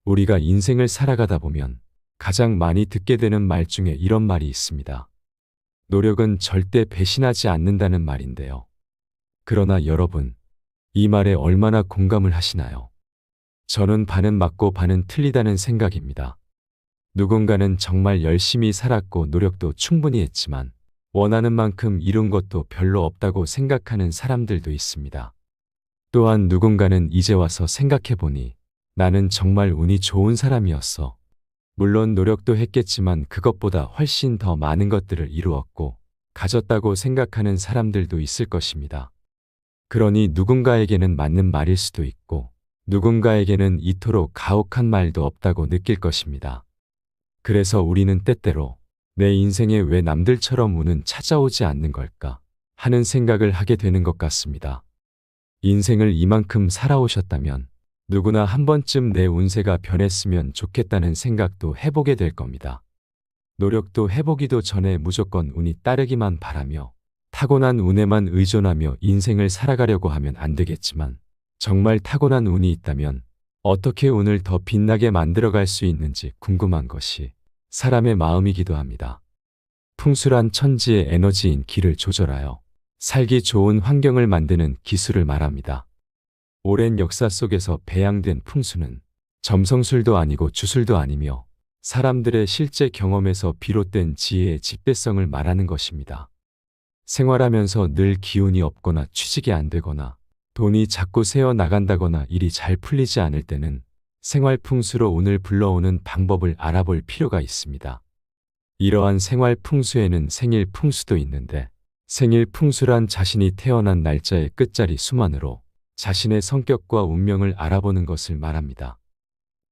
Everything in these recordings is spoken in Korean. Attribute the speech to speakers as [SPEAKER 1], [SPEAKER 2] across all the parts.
[SPEAKER 1] 우리가 인생을 살아가다 보면 가장 많이 듣게 되는 말 중에 이런 말이 있습니다. 노력은 절대 배신하지 않는다는 말인데요. 그러나 여러분, 이 말에 얼마나 공감을 하시나요? 저는 반은 맞고 반은 틀리다는 생각입니다. 누군가는 정말 열심히 살았고 노력도 충분히 했지만 원하는 만큼 이룬 것도 별로 없다고 생각하는 사람들도 있습니다. 또한 누군가는 이제 와서 생각해보니 나는 정말 운이 좋은 사람이었어. 물론 노력도 했겠지만 그것보다 훨씬 더 많은 것들을 이루었고 가졌다고 생각하는 사람들도 있을 것입니다. 그러니 누군가에게는 맞는 말일 수도 있고 누군가에게는 이토록 가혹한 말도 없다고 느낄 것입니다. 그래서 우리는 때때로 내 인생에 왜 남들처럼 운은 찾아오지 않는 걸까 하는 생각을 하게 되는 것 같습니다. 인생을 이만큼 살아오셨다면 누구나 한 번쯤 내 운세가 변했으면 좋겠다는 생각도 해보게 될 겁니다. 노력도 해보기도 전에 무조건 운이 따르기만 바라며 타고난 운에만 의존하며 인생을 살아가려고 하면 안 되겠지만 정말 타고난 운이 있다면 어떻게 운을 더 빛나게 만들어갈 수 있는지 궁금한 것이 사람의 마음이기도 합니다. 풍수란 천지의 에너지인 기를 조절하여 살기 좋은 환경을 만드는 기술을 말합니다. 오랜 역사 속에서 배양된 풍수는 점성술도 아니고 주술도 아니며 사람들의 실제 경험에서 비롯된 지혜의 집대성을 말하는 것입니다. 생활하면서 늘 기운이 없거나 취직이 안 되거나 돈이 자꾸 새어 나간다거나 일이 잘 풀리지 않을 때는 생활 풍수로 운을 불러오는 방법을 알아볼 필요가 있습니다. 이러한 생활 풍수에는 생일 풍수도 있는데 생일 풍수란 자신이 태어난 날짜의 끝자리 수만으로 자신의 성격과 운명을 알아보는 것을 말합니다.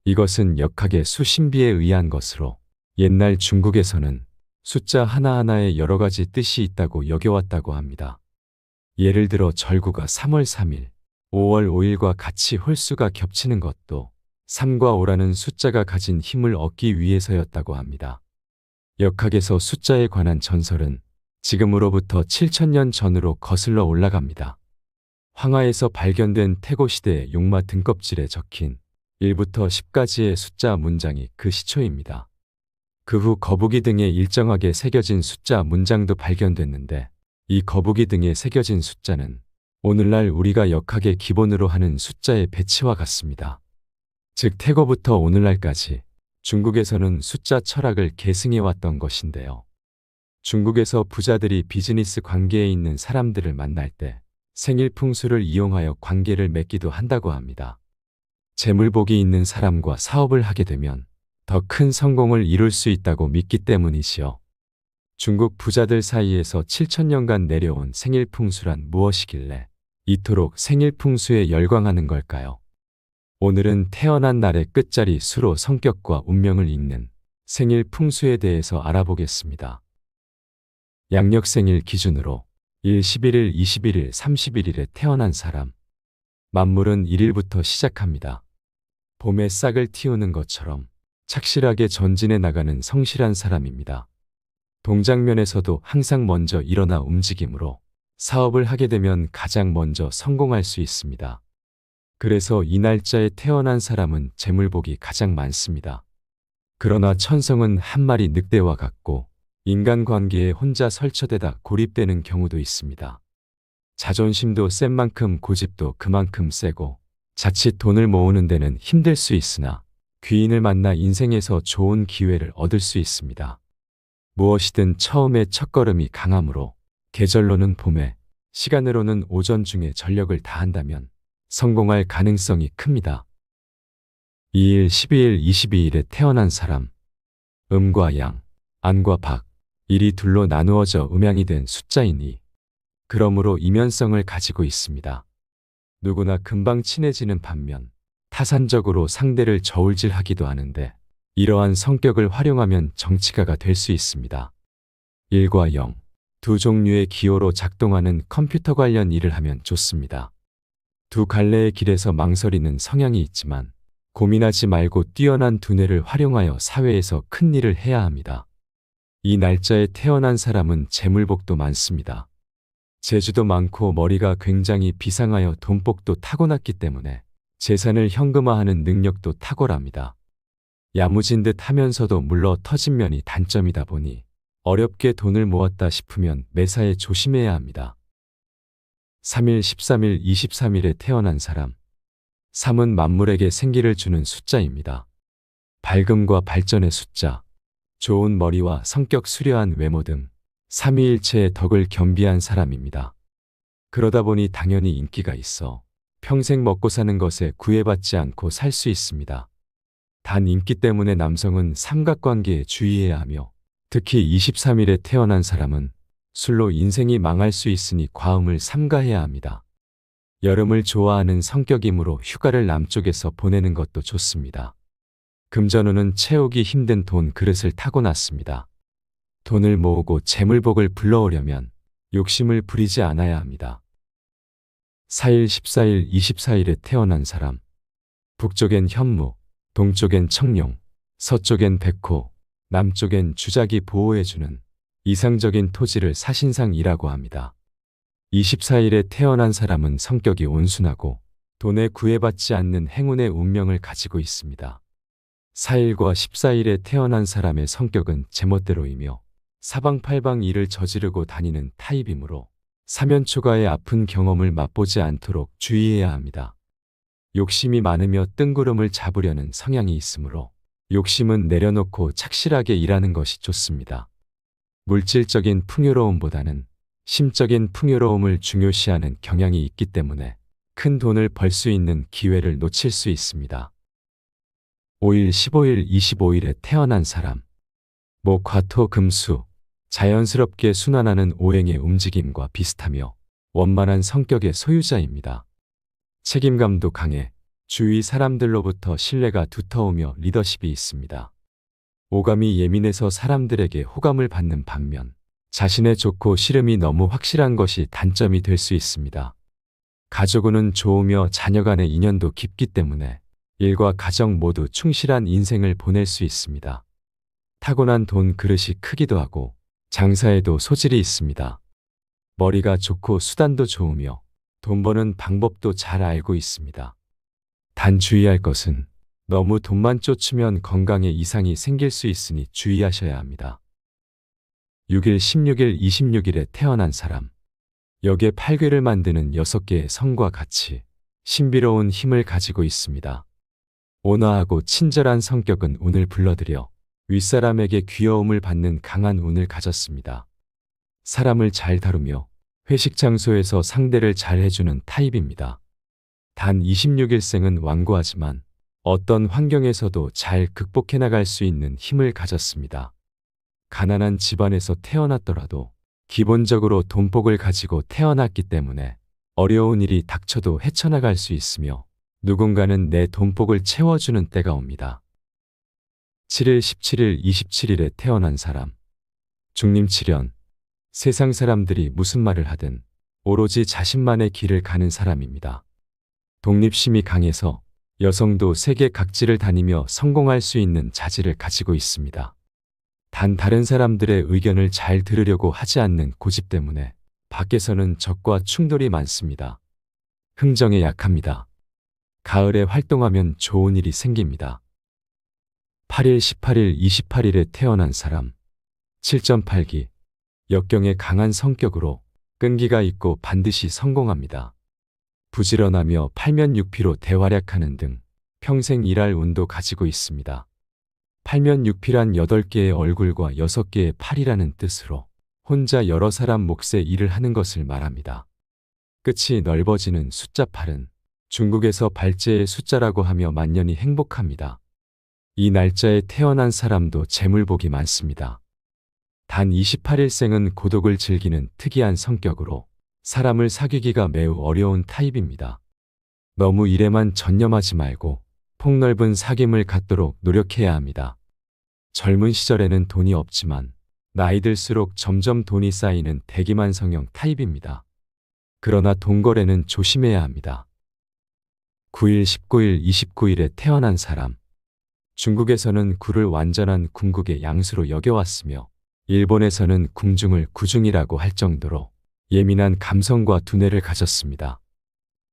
[SPEAKER 1] 이것은 역학의 수신비에 의한 것으로 옛날 중국에서는 숫자 하나하나에 여러 가지 뜻이 있다고 여겨왔다고 합니다. 예를 들어 절구가 3월 3일, 5월 5일과 같이 홀수가 겹치는 것도 3과 5라는 숫자가 가진 힘을 얻기 위해서였다고 합니다. 역학에서 숫자에 관한 전설은 지금으로부터 7,000년 전으로 거슬러 올라갑니다. 황하에서 발견된 태고시대의 용마 등껍질에 적힌 1부터 10까지의 숫자 문장이 그 시초입니다. 그 후 거북이 등에 일정하게 새겨진 숫자 문장도 발견됐는데 이 거북이 등에 새겨진 숫자는 오늘날 우리가 역학의 기본으로 하는 숫자의 배치와 같습니다. 즉 태고부터 오늘날까지 중국에서는 숫자 철학을 계승해왔던 것인데요. 중국에서 부자들이 비즈니스 관계에 있는 사람들을 만날 때 생일 풍수를 이용하여 관계를 맺기도 한다고 합니다. 재물복이 있는 사람과 사업을 하게 되면 더 큰 성공을 이룰 수 있다고 믿기 때문이지요. 중국 부자들 사이에서 7,000년간 내려온 생일 풍수란 무엇이길래 이토록 생일 풍수에 열광하는 걸까요? 오늘은 태어난 날의 끝자리 수로 성격과 운명을 읽는 생일 풍수에 대해서 알아보겠습니다. 양력생일 기준으로 1, 11일, 21일, 31일에 태어난 사람. 만물은 1일부터 시작합니다. 봄에 싹을 틔우는 것처럼 착실하게 전진해 나가는 성실한 사람입니다. 동장면에서도 항상 먼저 일어나 움직이므로 사업을 하게 되면 가장 먼저 성공할 수 있습니다. 그래서 이 날짜에 태어난 사람은 재물복이 가장 많습니다. 그러나 천성은 한 마리 늑대와 같고 인간관계에 혼자 설쳐대다 고립되는 경우도 있습니다. 자존심도 센 만큼 고집도 그만큼 세고 자칫 돈을 모으는 데는 힘들 수 있으나 귀인을 만나 인생에서 좋은 기회를 얻을 수 있습니다. 무엇이든 처음의 첫걸음이 강하므로 계절로는 봄에, 시간으로는 오전 중에 전력을 다한다면 성공할 가능성이 큽니다. 2일, 12일, 22일에 태어난 사람. 음과 양, 안과 박, 일이 둘로 나누어져 음양이 된 숫자이니 그러므로 이면성을 가지고 있습니다. 누구나 금방 친해지는 반면 타산적으로 상대를 저울질하기도 하는데 이러한 성격을 활용하면 정치가가 될 수 있습니다. 1과 0, 두 종류의 기호로 작동하는 컴퓨터 관련 일을 하면 좋습니다. 두 갈래의 길에서 망설이는 성향이 있지만 고민하지 말고 뛰어난 두뇌를 활용하여 사회에서 큰 일을 해야 합니다. 이 날짜에 태어난 사람은 재물복도 많습니다. 재주도 많고 머리가 굉장히 비상하여 돈복도 타고났기 때문에 재산을 현금화하는 능력도 탁월합니다. 야무진 듯 하면서도 물러 터진 면이 단점이다 보니 어렵게 돈을 모았다 싶으면 매사에 조심해야 합니다. 3일, 13일, 23일에 태어난 사람. 3은 만물에게 생기를 주는 숫자입니다. 밝음과 발전의 숫자, 좋은 머리와 성격 수려한 외모 등 삼위일체의 덕을 겸비한 사람입니다. 그러다 보니 당연히 인기가 있어 평생 먹고 사는 것에 구애받지 않고 살 수 있습니다. 단 인기 때문에 남성은 삼각관계에 주의해야 하며 특히 23일에 태어난 사람은 술로 인생이 망할 수 있으니 과음을 삼가해야 합니다. 여름을 좋아하는 성격이므로 휴가를 남쪽에서 보내는 것도 좋습니다. 금전운은 채우기 힘든 돈 그릇을 타고났습니다. 돈을 모으고 재물복을 불러오려면 욕심을 부리지 않아야 합니다. 4일, 14일, 24일에 태어난 사람. 북쪽엔 현무, 동쪽엔 청룡, 서쪽엔 백호, 남쪽엔 주작이 보호해주는 이상적인 토지를 사신상이라고 합니다. 24일에 태어난 사람은 성격이 온순하고 돈에 구애받지 않는 행운의 운명을 가지고 있습니다. 4일과 14일에 태어난 사람의 성격은 제멋대로이며 사방팔방 일을 저지르고 다니는 타입이므로 사면초가의 아픈 경험을 맛보지 않도록 주의해야 합니다. 욕심이 많으며 뜬구름을 잡으려는 성향이 있으므로 욕심은 내려놓고 착실하게 일하는 것이 좋습니다. 물질적인 풍요로움보다는 심적인 풍요로움을 중요시하는 경향이 있기 때문에 큰 돈을 벌 수 있는 기회를 놓칠 수 있습니다. 5일, 15일, 25일에 태어난 사람. 목, 화, 토, 금, 수. 자연스럽게 순환하는 오행의 움직임과 비슷하며 원만한 성격의 소유자입니다. 책임감도 강해 주위 사람들로부터 신뢰가 두터우며 리더십이 있습니다. 오감이 예민해서 사람들에게 호감을 받는 반면 자신의 좋고 싫음이 너무 확실한 것이 단점이 될 수 있습니다. 가족운은 좋으며 자녀 간의 인연도 깊기 때문에 일과 가정 모두 충실한 인생을 보낼 수 있습니다. 타고난 돈 그릇이 크기도 하고 장사에도 소질이 있습니다. 머리가 좋고 수단도 좋으며 돈 버는 방법도 잘 알고 있습니다. 단 주의할 것은 너무 돈만 쫓으면 건강에 이상이 생길 수 있으니 주의하셔야 합니다. 6일, 16일, 26일에 태어난 사람. 역의 8괴를 만드는 6개의 성과 같이 신비로운 힘을 가지고 있습니다. 온화하고 친절한 성격은 운을 불러들여 윗사람에게 귀여움을 받는 강한 운을 가졌습니다. 사람을 잘 다루며 회식 장소에서 상대를 잘 해주는 타입입니다. 단 26일생은 완고하지만 어떤 환경에서도 잘 극복해 나갈 수 있는 힘을 가졌습니다. 가난한 집안에서 태어났더라도 기본적으로 돈복을 가지고 태어났기 때문에 어려운 일이 닥쳐도 헤쳐나갈 수 있으며 누군가는 내 돈복을 채워주는 때가 옵니다. 7일, 17일, 27일에 태어난 사람. 중림칠연. 세상 사람들이 무슨 말을 하든 오로지 자신만의 길을 가는 사람입니다. 독립심이 강해서 여성도 세계 각지를 다니며 성공할 수 있는 자질을 가지고 있습니다. 단 다른 사람들의 의견을 잘 들으려고 하지 않는 고집 때문에 밖에서는 적과 충돌이 많습니다. 흥정에 약합니다. 가을에 활동하면 좋은 일이 생깁니다. 8일, 18일, 28일에 태어난 사람. 7.8기. 역경에 강한 성격으로 끈기가 있고 반드시 성공합니다. 부지런하며 팔면육피로 대활약하는 등 평생 일할 운도 가지고 있습니다. 팔면육피란 8개의 얼굴과 6개의 팔이라는 뜻으로 혼자 여러 사람 몫의 일을 하는 것을 말합니다. 끝이 넓어지는 숫자 8은 중국에서 발제의 숫자라고 하며 만년이 행복합니다. 이 날짜에 태어난 사람도 재물복이 많습니다. 단 28일생은 고독을 즐기는 특이한 성격으로 사람을 사귀기가 매우 어려운 타입입니다. 너무 일에만 전념하지 말고 폭넓은 사귐을 갖도록 노력해야 합니다. 젊은 시절에는 돈이 없지만 나이 들수록 점점 돈이 쌓이는 대기만성형 타입입니다. 그러나 돈거래는 조심해야 합니다. 9일, 19일, 29일에 태어난 사람. 중국에서는 구를 완전한 궁극의 양수로 여겨왔으며 일본에서는 궁중을 구중이라고 할 정도로 예민한 감성과 두뇌를 가졌습니다.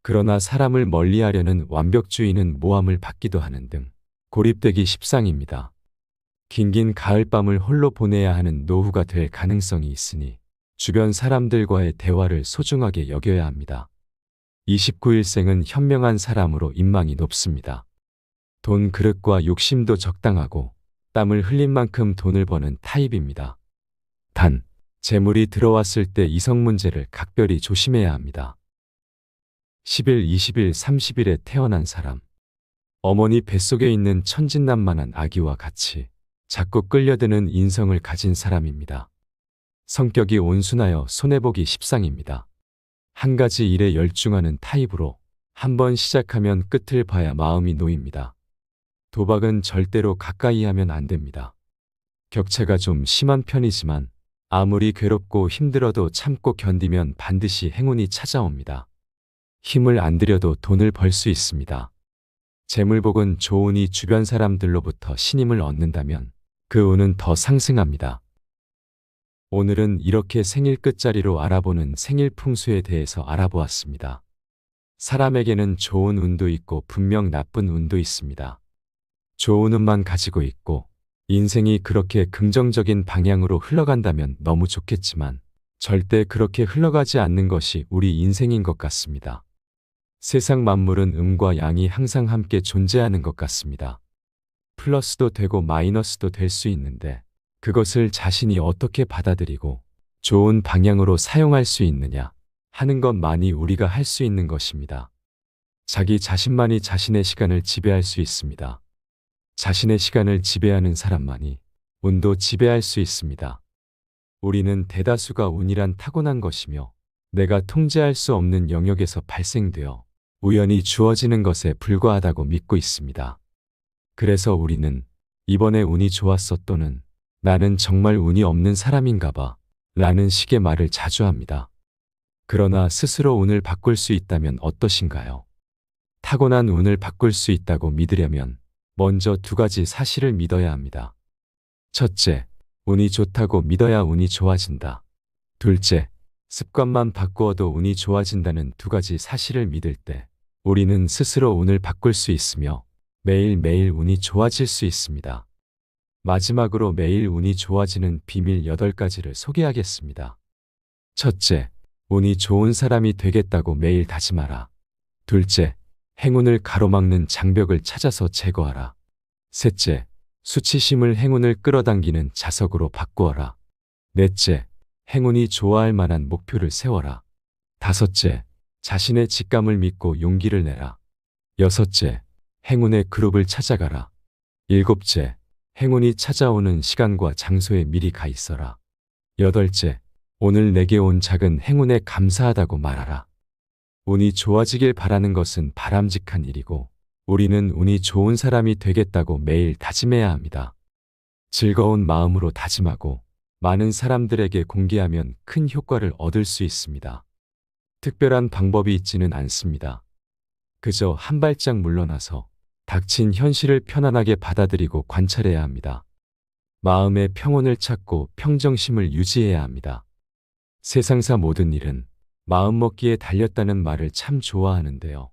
[SPEAKER 1] 그러나 사람을 멀리하려는 완벽주의는 모함을 받기도 하는 등 고립되기 십상입니다. 긴긴 가을밤을 홀로 보내야 하는 노후가 될 가능성이 있으니 주변 사람들과의 대화를 소중하게 여겨야 합니다. 29일생은 현명한 사람으로 인망이 높습니다. 돈 그릇과 욕심도 적당하고 땀을 흘린 만큼 돈을 버는 타입입니다. 단, 재물이 들어왔을 때 이성 문제를 각별히 조심해야 합니다. 10일, 20일, 30일에 태어난 사람. 어머니 뱃속에 있는 천진난만한 아기와 같이 자꾸 끌려드는 인성을 가진 사람입니다. 성격이 온순하여 손해보기 십상입니다. 한 가지 일에 열중하는 타입으로 한번 시작하면 끝을 봐야 마음이 놓입니다. 도박은 절대로 가까이 하면 안 됩니다. 격차가 좀 심한 편이지만 아무리 괴롭고 힘들어도 참고 견디면 반드시 행운이 찾아옵니다. 힘을 안 들여도 돈을 벌 수 있습니다. 재물복은 좋으니 주변 사람들로부터 신임을 얻는다면 그 운은 더 상승합니다. 오늘은 이렇게 생일 끝자리로 알아보는 생일 풍수에 대해서 알아보았습니다. 사람에게는 좋은 운도 있고 분명 나쁜 운도 있습니다. 좋은 운만 가지고 있고 인생이 그렇게 긍정적인 방향으로 흘러간다면 너무 좋겠지만 절대 그렇게 흘러가지 않는 것이 우리 인생인 것 같습니다. 세상 만물은 음과 양이 항상 함께 존재하는 것 같습니다. 플러스도 되고 마이너스도 될 수 있는데 그것을 자신이 어떻게 받아들이고 좋은 방향으로 사용할 수 있느냐 하는 것만이 우리가 할 수 있는 것입니다. 자기 자신만이 자신의 시간을 지배할 수 있습니다. 자신의 시간을 지배하는 사람만이 운도 지배할 수 있습니다. 우리는 대다수가 운이란 타고난 것이며 내가 통제할 수 없는 영역에서 발생되어 우연히 주어지는 것에 불과하다고 믿고 있습니다. 그래서 우리는 이번에 운이 좋았어 또는 나는 정말 운이 없는 사람인가 봐 라는 식의 말을 자주 합니다. 그러나 스스로 운을 바꿀 수 있다면 어떠신가요? 타고난 운을 바꿀 수 있다고 믿으려면 먼저 두 가지 사실을 믿어야 합니다. 첫째, 운이 좋다고 믿어야 운이 좋아진다. 둘째, 습관만 바꾸어도 운이 좋아진다는 두 가지 사실을 믿을 때 우리는 스스로 운을 바꿀 수 있으며 매일매일 운이 좋아질 수 있습니다. 마지막으로 매일 운이 좋아지는 비밀 8가지를 소개하겠습니다. 첫째, 운이 좋은 사람이 되겠다고 매일 다짐하라. 둘째, 행운을 가로막는 장벽을 찾아서 제거하라. 셋째, 수치심을 행운을 끌어당기는 자석으로 바꾸어라. 넷째, 행운이 좋아할 만한 목표를 세워라. 다섯째, 자신의 직감을 믿고 용기를 내라. 여섯째, 행운의 그룹을 찾아가라. 일곱째, 행운이 찾아오는 시간과 장소에 미리 가 있어라. 여덟째, 오늘 내게 온 작은 행운에 감사하다고 말하라. 운이 좋아지길 바라는 것은 바람직한 일이고 우리는 운이 좋은 사람이 되겠다고 매일 다짐해야 합니다. 즐거운 마음으로 다짐하고 많은 사람들에게 공개하면 큰 효과를 얻을 수 있습니다. 특별한 방법이 있지는 않습니다. 그저 한 발짝 물러나서 닥친 현실을 편안하게 받아들이고 관찰해야 합니다. 마음의 평온을 찾고 평정심을 유지해야 합니다. 세상사 모든 일은 마음먹기에 달렸다는 말을 참 좋아하는데요.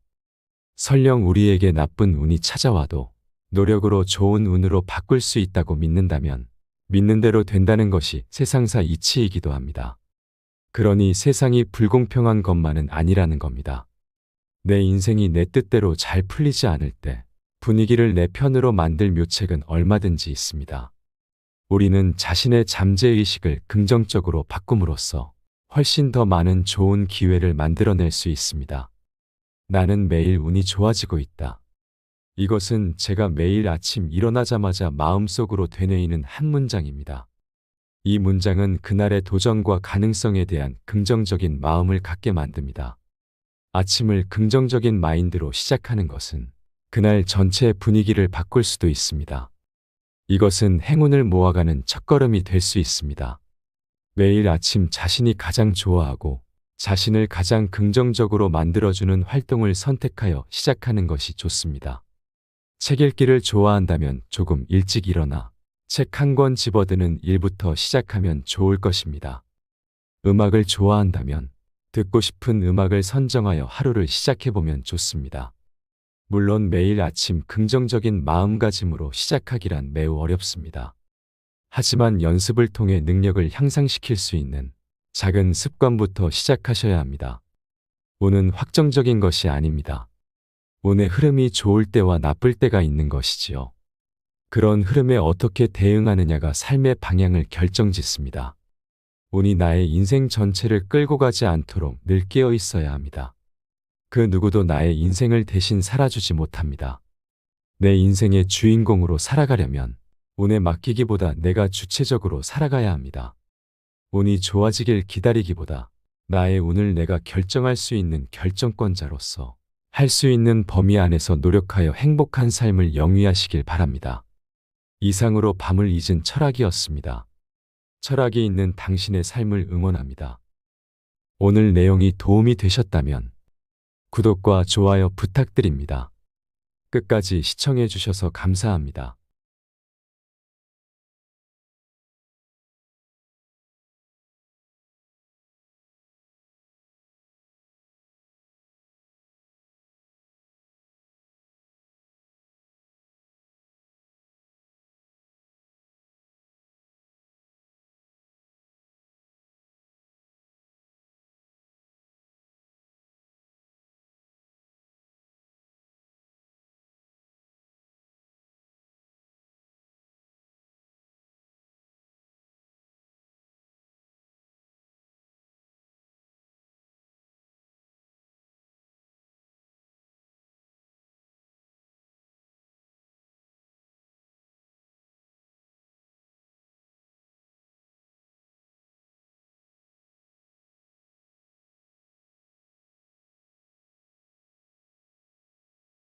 [SPEAKER 1] 설령 우리에게 나쁜 운이 찾아와도 노력으로 좋은 운으로 바꿀 수 있다고 믿는다면 믿는 대로 된다는 것이 세상사 이치이기도 합니다. 그러니 세상이 불공평한 것만은 아니라는 겁니다. 내 인생이 내 뜻대로 잘 풀리지 않을 때 분위기를 내 편으로 만들 묘책은 얼마든지 있습니다. 우리는 자신의 잠재의식을 긍정적으로 바꿈으로써 훨씬 더 많은 좋은 기회를 만들어낼 수 있습니다. 나는 매일 운이 좋아지고 있다. 이것은 제가 매일 아침 일어나자마자 마음속으로 되뇌이는 한 문장입니다. 이 문장은 그날의 도전과 가능성에 대한 긍정적인 마음을 갖게 만듭니다. 아침을 긍정적인 마인드로 시작하는 것은 그날 전체의 분위기를 바꿀 수도 있습니다. 이것은 행운을 모아가는 첫걸음이 될 수 있습니다. 매일 아침 자신이 가장 좋아하고 자신을 가장 긍정적으로 만들어주는 활동을 선택하여 시작하는 것이 좋습니다. 책 읽기를 좋아한다면 조금 일찍 일어나 책 한 권 집어드는 일부터 시작하면 좋을 것입니다. 음악을 좋아한다면 듣고 싶은 음악을 선정하여 하루를 시작해보면 좋습니다. 물론 매일 아침 긍정적인 마음가짐으로 시작하기란 매우 어렵습니다. 하지만 연습을 통해 능력을 향상시킬 수 있는 작은 습관부터 시작하셔야 합니다. 운은 확정적인 것이 아닙니다. 운의 흐름이 좋을 때와 나쁠 때가 있는 것이지요. 그런 흐름에 어떻게 대응하느냐가 삶의 방향을 결정짓습니다. 운이 나의 인생 전체를 끌고 가지 않도록 늘 깨어 있어야 합니다. 그 누구도 나의 인생을 대신 살아주지 못합니다. 내 인생의 주인공으로 살아가려면 운에 맡기기보다 내가 주체적으로 살아가야 합니다. 운이 좋아지길 기다리기보다 나의 운을 내가 결정할 수 있는 결정권자로서 할 수 있는 범위 안에서 노력하여 행복한 삶을 영위하시길 바랍니다. 이상으로 밤을 잊은 철학이었습니다. 철학이 있는 당신의 삶을 응원합니다. 오늘 내용이 도움이 되셨다면 구독과 좋아요 부탁드립니다. 끝까지 시청해 주셔서 감사합니다.